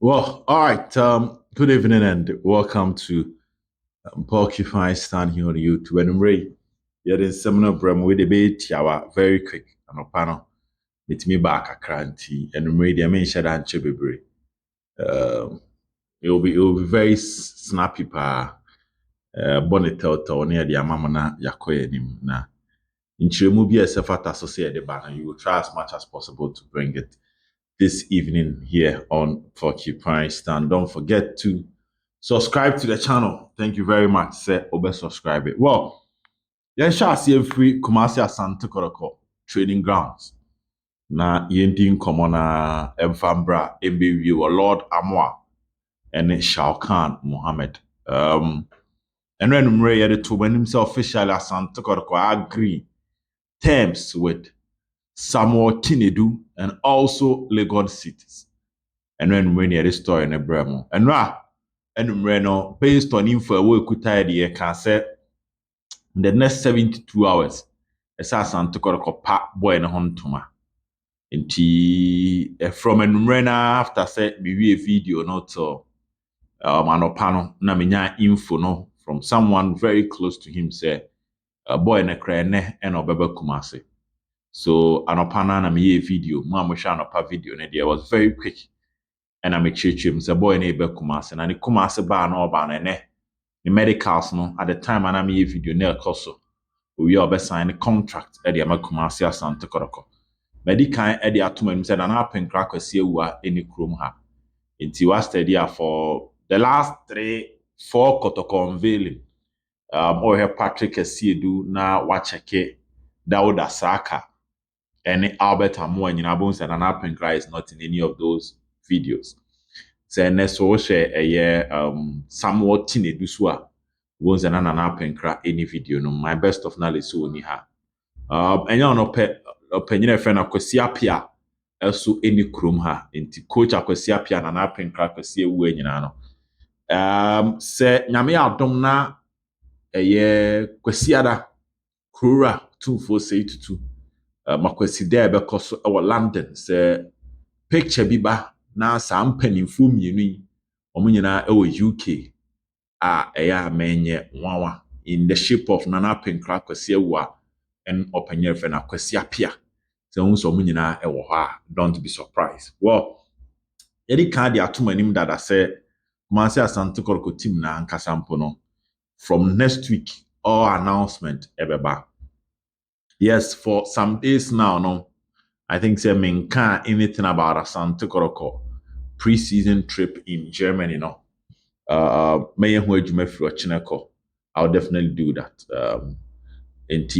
Well, all right. Good evening and welcome to Porcupine Stand here on YouTube. And Ray, yeah, there's seminar bram with debate yawa very quick and a panel. Meet me back a cranty and Ray, the main shed and chibibri. Um, it will be very snappy pa. Bonnet tell near the amamana yakoye nim na. In Chimubi as a fat associated banner, you will try as much as possible to bring it this evening here on Porcupine Stand. Don't forget to subscribe to the channel. Thank you very much. Say Obe subscribe it. Well, yeah, shall see free Kumasi Asante Kotoko training grounds. Na yendin komona emfambra MBW Lord Amoah and Shawkan Mohammed. And when Mray had to when himself officially Asante Kotoko agree terms with Samuel Kinedu and also Legon cities. And when we near the story in a bremo. And no, based on info we could tie the can say in the next 72 hours, a sasan to go pa boy in a huntuma. From a after said maybe a video not so manopano na minya info no from someone very close to him say a boy in a crane and obeba kumase. So anopana na me video, mama anopa video and it was very quick. And I'm a church boy neighbor Kumasi and the Kumasi bar no ban the medicals no at the time and I'm a video near Koso. We all sign a contract at the Amakumasi Asante Koroko. Medican at the Atum said an up and crack see any chrome ha. It was steady for the last 4 Kotoko unveiling. Or her Patrick do na wacheke Dauda Saka and Albert Amoah in Abons and an up and cry is not in any of those videos. Sɛ ɛnɛ so wohwɛ ɛyɛ Samuel Tinedu so a wɔn sɛ na nana apɛnkra any video no my best of knowledge so wɔ ni ha ɛnyɛ ɔno ɔpanyin a ɛfrɛ no Kwasi Appiah ɛso any kurom ha nti coach Kwasi Appiah nana apɛnkra Kwasi ewu nyinaa no sɛ nyame adom na ɛyɛ Kwasi Ada kurora tumfoɔ sɛ tutu makwasi dɛ ɛbɛkɔ so ɛwɔ London sɛ picture bi ba na saa mpanimfoɔ mmienu yi wɔn nyinaa ɛwɔ UK a ɛyɛ amenyɛ nwanwa in the shape of Nana Apɛnkra Kwasi Awu a ɛn ɔpanyin fɛ na Kwasi Appiah sɛ wɔn nso wɔn nyinaa ɛwɔ hɔ a don't be surprised well yɛde kan de atom anim dada sɛ Kumasi Asante Kotoko team na ankasa mpo no from next week all announcement ɛbɛba yes for some days now no I think say menka anything about Asante Kotoko pre-season trip in Germany, no. May I'll definitely do that. And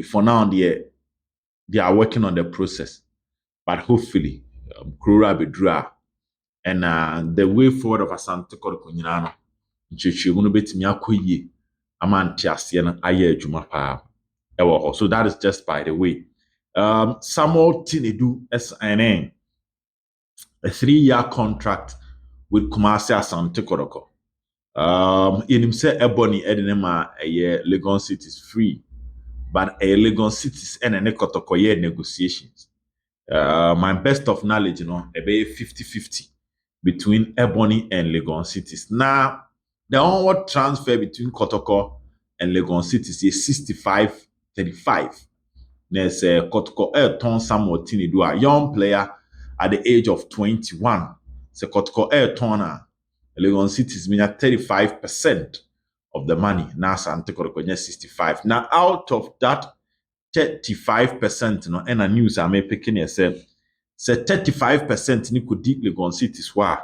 for now, they are working on the process, but hopefully, Krura Bedra and the way forward of Asante Kotoko Nyinano, Nchichi Munu Betimi Akoye, Amanti Asiana Aye Jumapa. So that is just by the way. Samuel Tinedu SNN, a 3-year contract with Kumasi Asante Kotoko. In himself, Ebony Edenema, a Legon cities free, but a Legon cities and a Kotoko negotiations. My best of knowledge, a 50-50 between Ebony and Legon cities. Now, the onward transfer between Kotoko and Legon cities is 65-35. There's a Kotoko Ayrton Samuel Tinedu, a young player at the age of 21. So Kotoko Ayrton Legon cities mean 35% of the money. Now Asante Kotoko 65. Now out of that 35%, and a news I may pick in yourself, say 35% ni could deep Legon cities were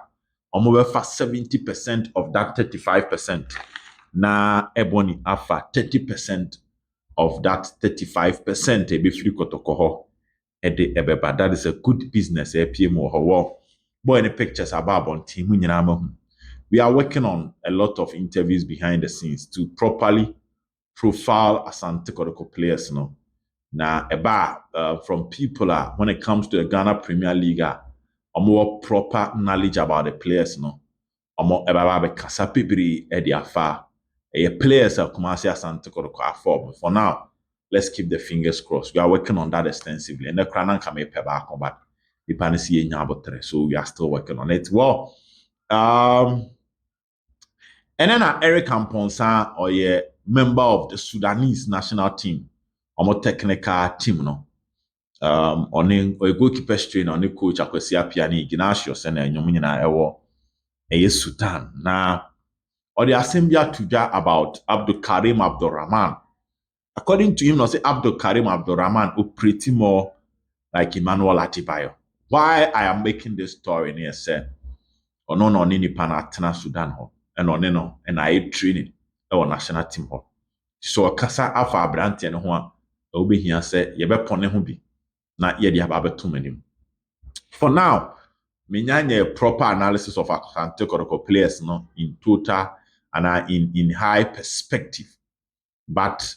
almost 70% of that 35%. Now Ebony afa 30% of that 35% ebe free Kotoko ho ede ebeba. That is a good business PMO ho. Boy any pictures about on team we are working on a lot of interviews behind the scenes to properly profile Asante Kotoko players now from people when it comes to the Ghana Premier League more proper knowledge about the players more eba kasa pipiri e dia fa players Kumasi Asante Kotoko form. For now, let's keep the fingers crossed. We are working on that extensively. And the Kranan can make but so we are still working on it. Well, And then Eric Amponsa, or a member of the Sudanese national team, or more technical team, no. On a goalkeeper trainer, on a coach, Akwesi Apiani, Ignatius, and Yomina Ewo, a Sudan. Now, or the assembly to about Abdul Karim Abdul Rahman. According to him, no say Abdul Karim Abdul Rahman operating more like Emmanuel Atibayo. Why I am making this story near said, or no ni panatena Sudan ho, and on no, and I training our national team ho. So kasa afa abrante no ho a obi hia say ye be pone ho bi na ye de aba beto manim. For now, menyanya a proper analysis of Asante Kotoko players no in total and in high perspective. But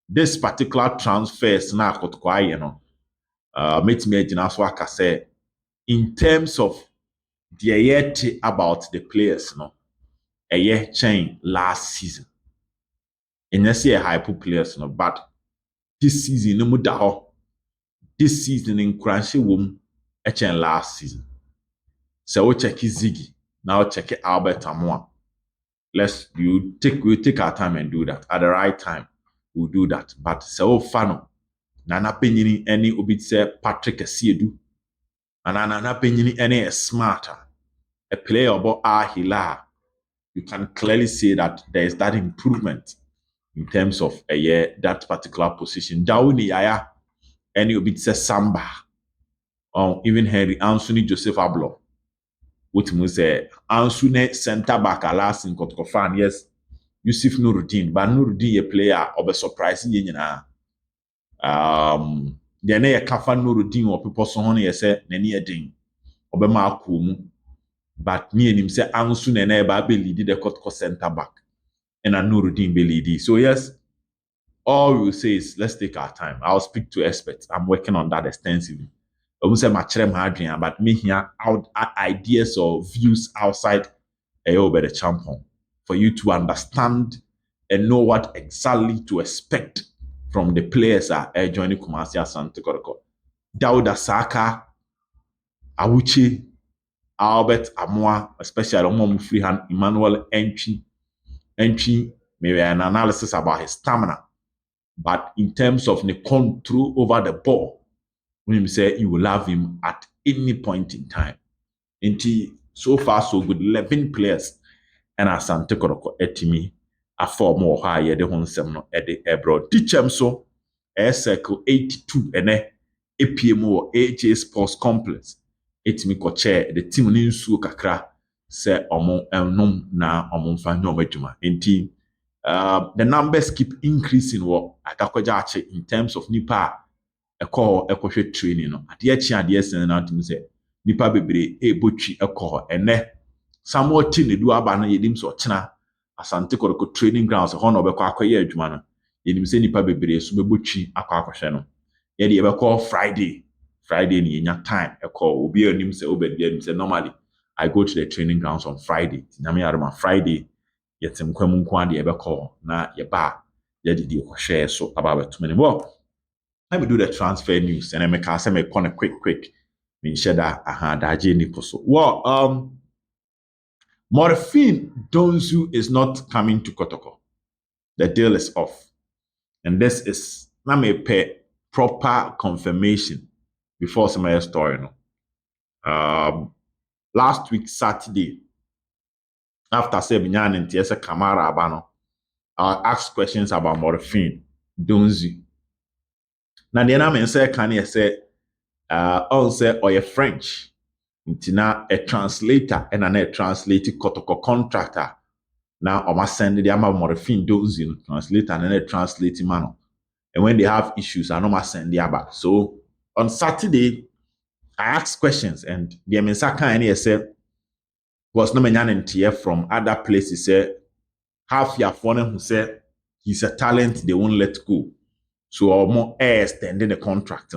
this particular transfers na Kotoko aye no make me agina so aka say in terms of the yet about the players no a year chain last season. And you see a hype players no but this season no muda ho. This season in Cranshy womb a chain last season. So we check Ziggy. Now check Albert Amoah. We'll take our time and do that. At the right time, we'll do that. But so fano. Nana penyini any obit say Patrick Asiedu. And nana penyini any smarter. A player about Ahila. You can clearly see that there is that improvement in terms of that particular position. Dauni Yaya. Any obit say Samba. Or even Henry Anthony Joseph Ablo. What we say, Ansune center back last in Kotoko fan, yes, Yusuf Nuruddin, but Nuruddin a player of a surprise yin. The ne kafa Nuruddin or people so honey say nani a ding obema kumu, but me and him say Ansune neba be lead the Kotoko center back and a Nuruddin be lead. So yes, all we will say is let's take our time. I'll speak to experts. I'm working on that extensively. But me here out ideas or views outside the champion for you to understand and know what exactly to expect from the players that are joining Kumasi Asante Kotoko. Dauda Saka, Awuchi, Albert Amoah, especially Amoah Freehand, Emmanuel Entry, maybe an analysis about his stamina. But in terms of the control over the ball, when you say you will have him at any point in time. Until so far so good, 11 players and Asante Kotoko etimi a form or higher the honsem no ede ebro. Teachem so circle 82 ene APMO AHA Sports Complex. Etimi ko chair the team ni nsuo kakra se omo enom na omo mfa nyo medjuma. Until the numbers keep increasing what akakwaja in terms of nipa ekɔhwɛ training no adeɛ sen na atum sɛ nipa bebree ebotwi ɛkɔ ene Samuel T ne du aba no yedim so ɔkyena Asante Kotoko training grounds hɔ na ɔbɛkɔ akɔyɛ adwuma no yedim sɛ nipa bebree so bɛbotwi akɔhwɛ no yɛde yɛbɛkɔ Friday ni yenya time ɛkɔ obi anim sɛ obɛdi anim sɛ normally I go to the training grounds on Friday nyame yarema Friday yɛtem kwamu nko ade yɛbɛkɔ na yɛba yɛde di kɔhwɛ so aba bɛtuma ne let me do the transfer news and then make us say quick. Mean share that daje ni poso. Well, Morifing Donzo is not coming to Kotoko. The deal is off. And this is let me pay proper confirmation before some story. No? Last week, Saturday, after Sebinyan and Tiesa Kamara Abano, I asked questions about Morifing Donzo. Na deɛ na me nsa ka ne sɛ ɔn sɛ ɔyɛ French nti na a translator ɛna na a translate Kotoko contractor na ɔma send the ama Morifing Donzo no translator na a translate ma no and when they have issues I ma send the back. So on Saturday I asked questions and deɛ me nsa ka ne sɛ was no menya ne from other places sɛ half ya for who say he's a talent they won't let go. So more extending the contract,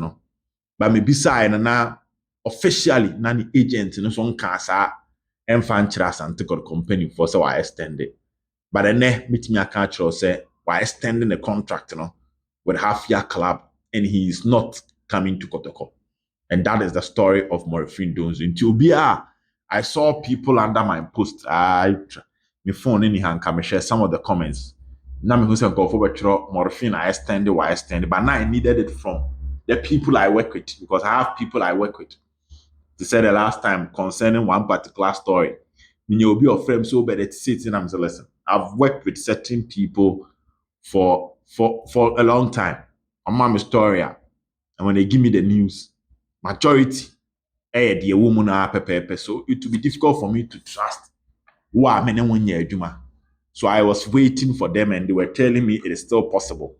But me beside na officially na the agent no so nka sa emfa nkyra Asante Kotoko company for say why extend it. But then meet me aka kyerɛ say why extending the contract, with half year club and he is not coming to Kotoko. And that is the story of Morifing Donzo. Until be I saw people under my post. My phone in hand can share some of the comments. Now me who say go for morphine I extend but now I needed it from the people I work with because I have people I work with. To say the last time concerning one particular story, you'll be your friend so bad at sitting and say, listen, I've worked with certain people for a long time. I'm a story, and when they give me the news, majority the woman are pepe. So it will be difficult for me to trust who are many 1 year juma. So I was waiting for them and they were telling me it is still possible.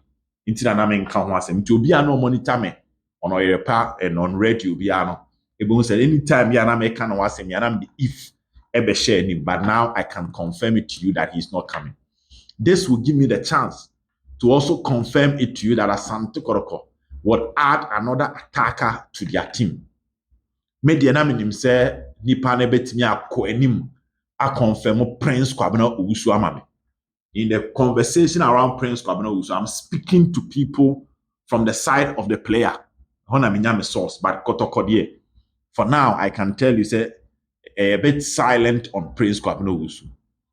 Until I mean count once and to be no monitor me on our part and on radio be no. It said anytime you make can was and the if ever share him, but now I can confirm it to you that he's not coming. This will give me the chance to also confirm it to you that Asante Kotoko would add another attacker to their team. Media na minim say nipa na betimi akọ anim a confirm Prince Kwabena Owusu amame. In the conversation around Prince Kwabena Owusu, I'm speaking to people from the side of the player. Hona minya me source, but Kotoko die. For now, I can tell you say a bit silent on Prince Kwabena Owusu.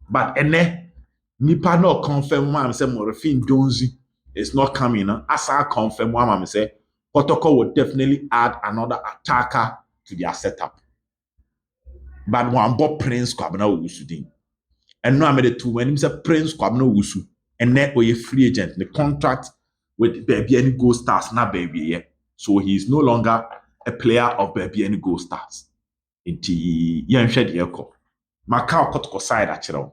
But ene nipa no confirm am say Morifing Donzo is not coming. As I confirm am say Kotoko will definitely add another attacker to their setup. But one bought Prince Kwabena Owusu din. And now I made it to when he said Prince Kwabena Owusu and net a free agent. The contract with Baby Any Go Stars, not Baby, yeah. So he is no longer a player of Baby Any Go Stars. Inti yan shed yeko. Macau Kotoko side achiro.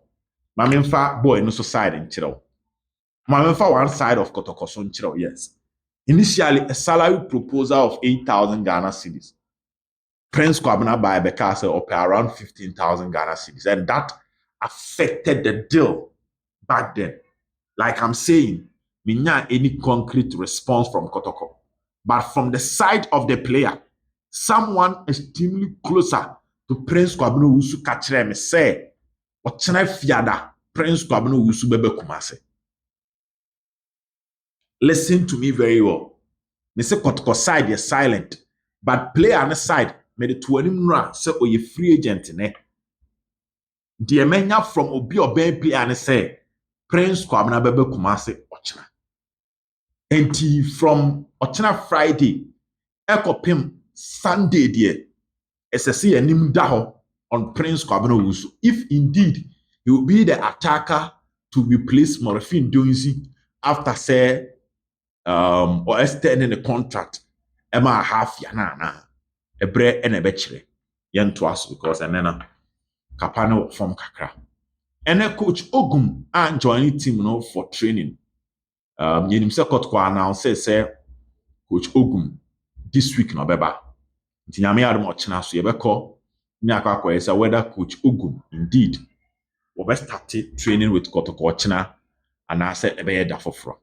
Mamemfa boy no so side in chiro. Mamemfa one side of Kotoko so chiro, yes. Initially, a salary proposal of 8,000 Ghana cedis. Prince Kwabena by Bekase up around 15,000 Ghana cedis. And that affected the deal back then. Like I'm saying, we not any concrete response from Kotoko. But from the side of the player, someone extremely closer to Prince Kwabena Owusu kachire me say, "Ochena fiada Prince Kwabena Owusu bebe kumase." Listen to me very well. Me say Kotoko side is silent, but player on the side made it to any say oye free agent ne. The menya from obi oben player ne say Prince Kwabena bebe kumase ochena. Enti from ochena Friday, ekopim Sunday there, SSC anim da ho on Prince Kwabena Owusu. If indeed he will be the attacker to replace Morifing Donzo after say or extending the contract, Emma half yana a bre and a betchere. Yan to us because and then Kapano from Kakra. And then Coach Ogum and joining team for training. Yenim se Kotoko announce say Coach Ogum this week no beba. Nti nyame adom ochena so yebekọ me akwa say whether Coach Ogum indeed will be started training with Kotoko ochena and I said ebe da foforo.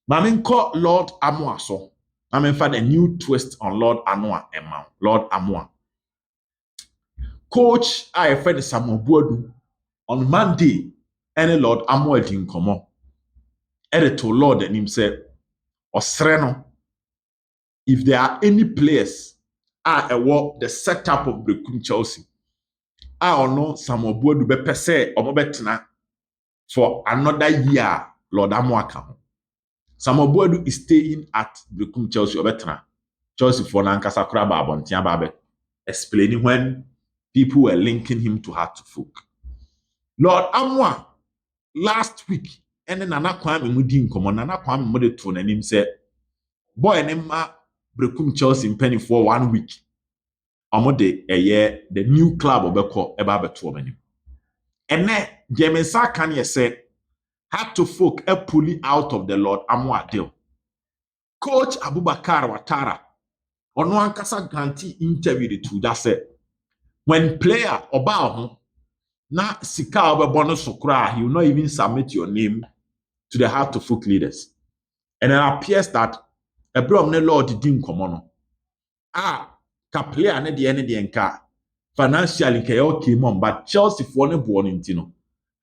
Mame nko Lord Amoah so. Mame find a new twist on Lord Amoah Emma. Lord Amoah. Coach I friend Samuel Buadu on Monday any Lord Amoah din komo. Editor Lord and him said Osreno, if there are any players the setup of Brekum Chelsea, I don't know Samuel Buadu be per se or betena for another year Lord Amoah can. Samuel Buadu is staying at Brekum Chelsea or betena. Chelsea for Nankasa Kraba Bontia Babe, explaining when people were linking him to Hartford. Lord Amoah last week, and then Nana Kwame Mudin come on, Nana Kwame Mudetun and him said, boy, name Brekum Chelsea in penny for 1 week. Amode a year, the new club of Beko Eba Betuomani. And then Jemensa Kanye said, had to folk a pulling out of the Lord Amoah deal. Coach Abubakar Watara on one Kasa Granti interviewed to that said, when player Obao na Sika Obebono Sokra, he will not even submit your name to the Heart to Folk leaders. And it appears that a brother Lord didn't come on. Ka player ne de nka financially ka okay mom, but Chelsea for ne born intino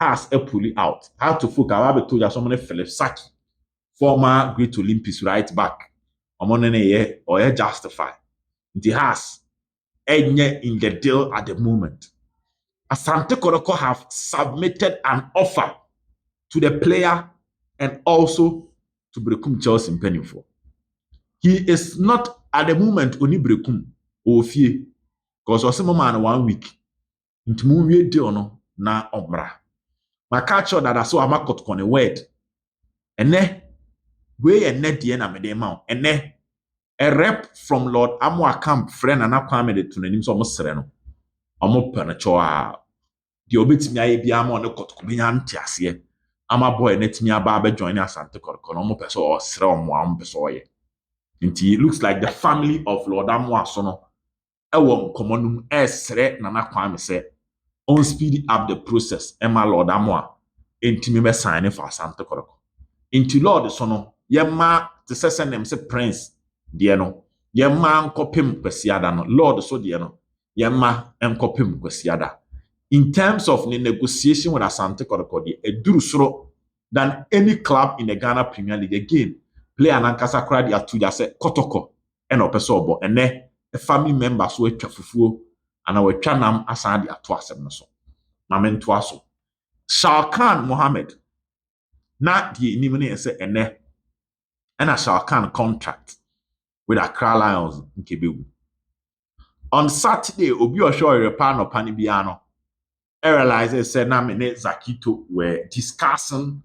has a pulley out. How to folk I told you someone Philip Saki, former Great Olympics right back. Among or justify. It has enye in the deal at the moment. Asante Kotoko have submitted an offer to the player and also to Brekum Chelsea Mpenifo. He is not at the moment only Brekum or Fie because Osimo man 1 week into movie deal no na omra. My culture that I saw a Kotoko ne word and then we and net the na me de and then a rep from Lord Amoah camp friend and Kwame de to the name so almost sereno. Omo penechoa the obetimi aye bia ma ne Kotoko benya ntiase ama boy netimi aba be join Asante Kotoko no mo pese o sere omo am pese oye. Nti it looks like the family of Lord Amoah so no ewo nkomonum esere na Kwame say on speed up the process Emma Lord Amoah entimi be sign for Asante Kotoko. Nti Lord so no yema te sese nem se prince de no yema nkopem kwasiada no Lord so de no yema nkopem kwasiada. In terms of the negotiation with Asante Kotoko, a durusro than any club in the Ghana Premier League. Again, player Nankasa cried ya to just say Kotoko and Opesobo and then a family member so fufu and our chanam asadi atwasem so. Mamen twaso. Shawkan Mohammed na the inimini say and a Shawkan contract with Accra Lions in Kebebu. On Saturday, Obi Osho Repano Panibiano. I realized said Namine Zakito were discussing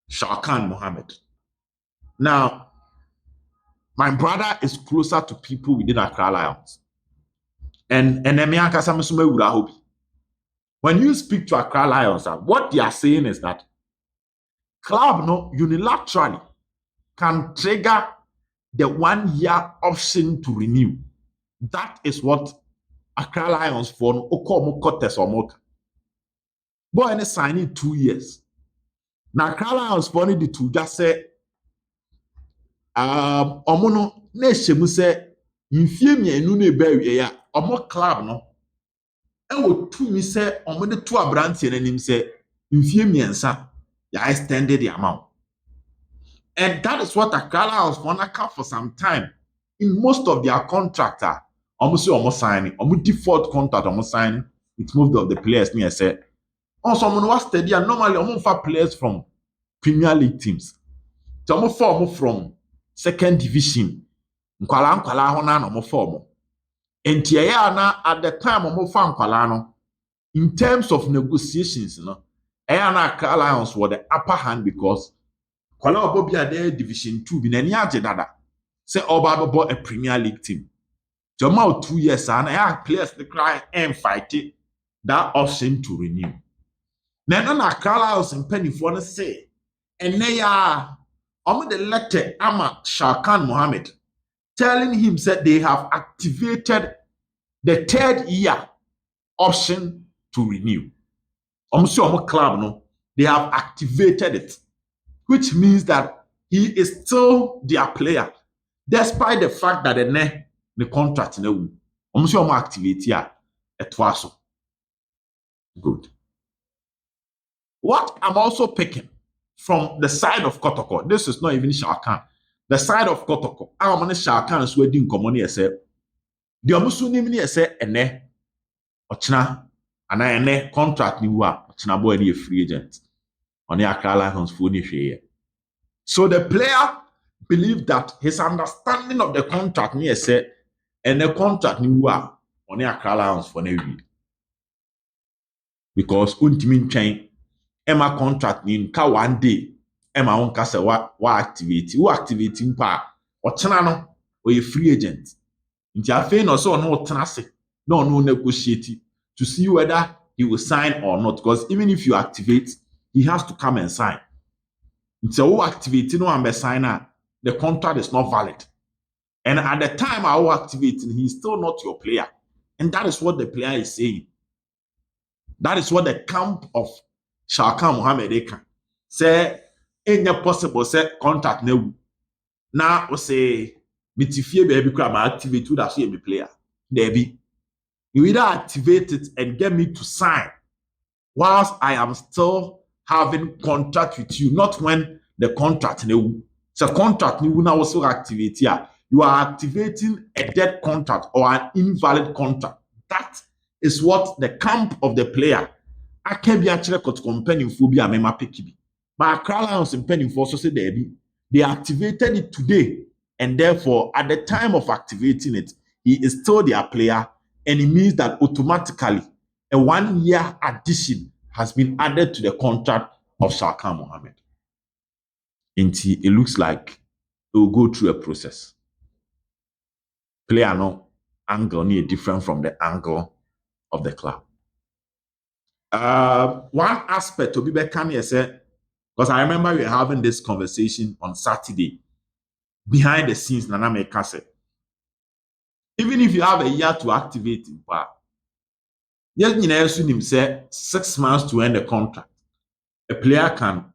Shawkan Mohammed. Now, my brother is closer to people within Accra Lions. And when you speak to Accra Lions, what they are saying is that club no unilaterally can trigger the 1 year option to renew. That is what Accra Lions for Okomo Kotes or Moka. Boy, and signing 2 years. Now, Accra Lions for the two just say omo no na ehyemu se mfie mienu na eba wie ya omo club no ewo tumi se omo de to abrante nanim se mfie miensa ya extended the amount, and that is what Accra House for account for some time in most of their contractor omo say omo signing omo default contract omo signing with most of the players near say also omo no was steady and normally omo fa players from Premier League teams so omo form from second division nkwala ho na no form enti ya na at the time omo fa nkwala no in terms of negotiations no na Accra Lions were the upper hand because kwala obobia there division 2 bi na ni age dada say oba bobo a Premier League team joma 2 years and players the cry and fight it, that option to renew na Accra Lions mpanifo no say ene ya the letter ama Shawkan Mohammed telling him that they have activated the 3rd year option to renew. Club no, they have activated it, which means that he is still their player, despite the fact that the contract no activate here at Waso. Good. What I'm also picking from the side of Kotoko, this is not even Shawkan. The side of Kotoko, I'm on Shawkan is wedding common say. The omusu ni mini say ene ochina ana ene contract ni wa ochina boy ni a free agent. On the Accra Lions for ni hwe. So the player believed that his understanding of the contract ni say ene contract ni wa on the Accra Lions for ni read. Because untimi ntwen Emma contract ni nka 1 day Emma won ka say wa activate mpa ochina no o free agent nti afei no so no tenase no negotiate to see whether he will sign or not, because even if you activate he has to come and sign. Nti who activate no and be signer, the contract is not valid, and at the time I will activate he's still not your player, and that is what the player is saying. That is what the camp of Shawkan Mohammed can say. Ain't possible say contract no. Now we say mitifie baby crab activate to that be player. Debbie, you either activate it and get me to sign whilst I am still having contract with you, not when the contract no. So contract you now also activate here. You are activating a dead contract or an invalid contract. That is what the camp of the player aka bi akyerɛ Kotoko mpanimfoɔ bi a mema pick bi. But Accra Lions mpanimfoɔ so say daabi. They activated it today, and therefore, at the time of activating it, he is still their player, and it means that automatically a 1-year addition has been added to the contract of Shawkan Mohammed. Until it looks like it will go through a process. Player no angle need different from the angle of the club. One aspect to be back here said, because I remember we were having this conversation on Saturday behind the scenes. Nana Meka said, even if you have a year to activate it, yes, you know, him say 6 months to end the contract. A player can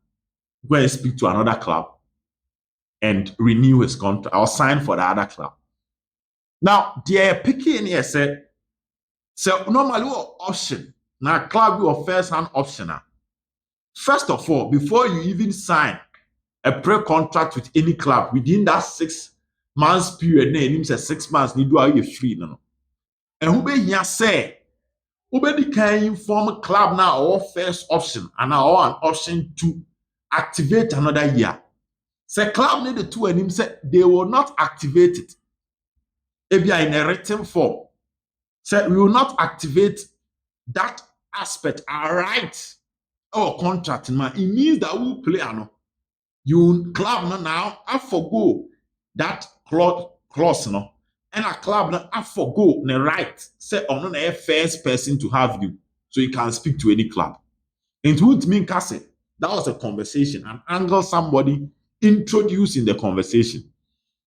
go and speak to another club and renew his contract or sign for the other club. Now, they're picking here said, so normally what option now club your first hand option. First of all, before you even sign a pre-contract with any club within that 6 months period, name says 6 months, need to are free no. And who be here say, who be can inform club now or first option and now an option to activate another year. Say club need the two and him say they will not activate it. If you are in a written form, say we will not activate that aspect. All right. Our contract, man, it means that we play you club now I forgo that clause no, and a club now I forgo the right say on the first person to have you, so you can speak to any club. It would mean Cassie. That was a conversation, an angle somebody introducing the conversation.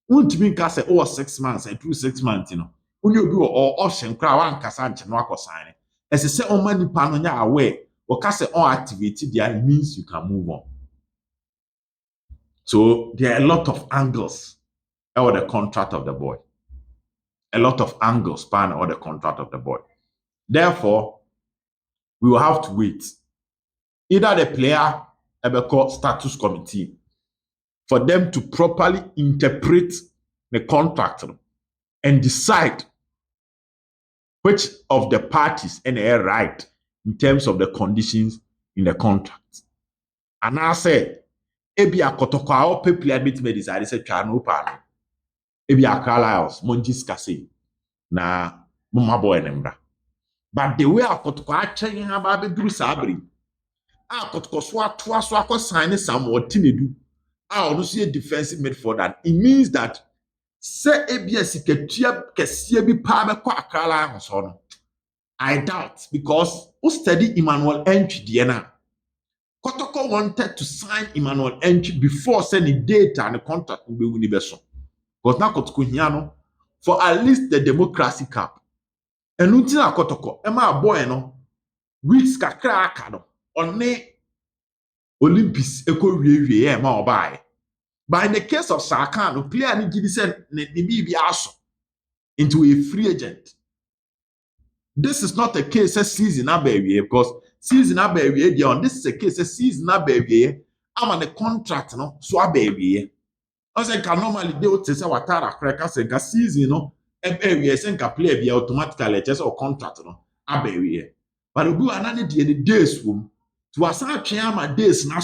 Wouldn't mean Cassie 6 months and 6 months, you know. When you do or ocean crowd and Cassanche no sign. As I say, on money panonya aware. Or Cassie or activated there, it means you can move on. So there are a lot of angles or the contract of the boy. A lot of angles span or the contract of the boy. Therefore, we will have to wait. Either the player ever called status committee for them to properly interpret the contract and decide which of the parties and are right in terms of the conditions in the contract. And I say, ebi a Kotoko a ope player meet decide say twa no pa no. Ebi a Accra Lions monjis kase na mama boy nembra. But the way a Kotoko a chen aba be duru sabri. A Kotoko so atoa so akọ sign some what tinedu. A ono so defensive midfielder. It means that say ebi a siketua kese bi pa be kwa Accra Lions no. I doubt, because who study Emmanuel Entry Diana. Kotoko wanted to sign Emmanuel Entry before sending data and the contract will be universal. Because now Kotoko here for at least the Democracy Cup. And until Kotoko, Emma boy no weeks kakra akado on ne Olympics eko wie ma obaye. But in the case of Shawkan, the player ni gidi said ne be aso into a free agent. This is not a case of season abawie, because season abawie on this is a case of season abawie. I'm on the contract no so abawie. I say can normally they would say watara kreka say ka season no abawie say can play be automatically just or contract no abawie. But obi anani the days wom to asan twen ama days na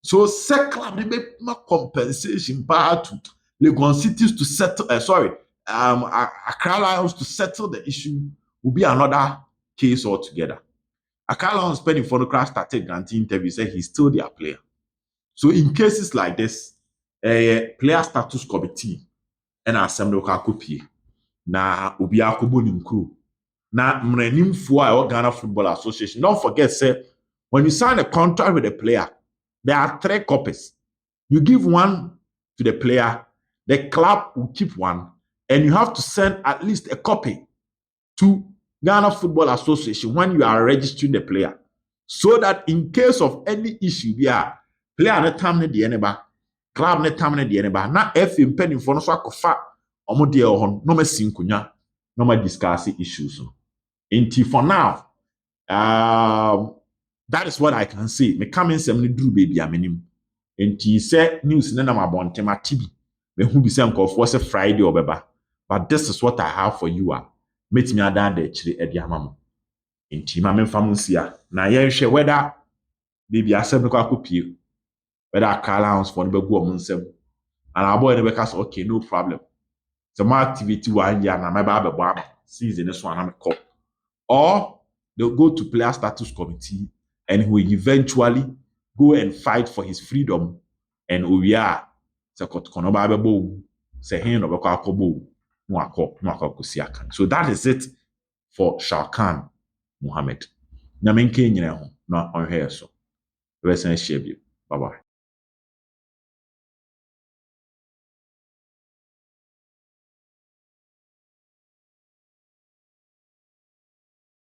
so set club they make compensation part to Lagos cities to settle Accra Lions to settle the issue will be another case altogether. Accra Lions spending for the crash started granting interview said he's still their player. So in cases like this, a player status committee and assembly copy na obi akobo nimkru na mrenimfo a Ghana Football Association. Don't forget, say when you sign a contract with a player, there are 3 copies. You give one to the player, the club will keep one, and you have to send at least a copy to Ghana Football Association when you are registering the player, so that in case of any issue, player ne tam ne de neba, club ne tam ne de neba, na FA mpanimfo no so akofa omo de ho no ma sinkunya, no ma discuss issues. Until for now, that is what I can say. Me come in some duru baby aminim. Until say news na ma bonte ma tibi. Me hu bi say nkofo say Friday or beba. But this is what I have for you. metimi ada da akyire edi amamo enti ma memfa mo nsia na yɛhwɛ whether baby asɛm no kɔ akɔpie whether car allowance for no bɛgu ɔmo nsɛm and our boy no bɛka sɛ okay no problem sɛ mo activity 1 year na mɛba abɛbɔ ama season no so anam kɔ or they'll go to player status committee and he will eventually go and fight for his freedom and Oya sɛ Kotoko no ba bɛbɔ sɛ hin no bɛkɔ akɔbɔ no akɔ aka. So that is it for Shawkan Muhammad. Nyame nke nyina ho na ɔhwɛ so. Bɛsan hyia bi. Bye bye.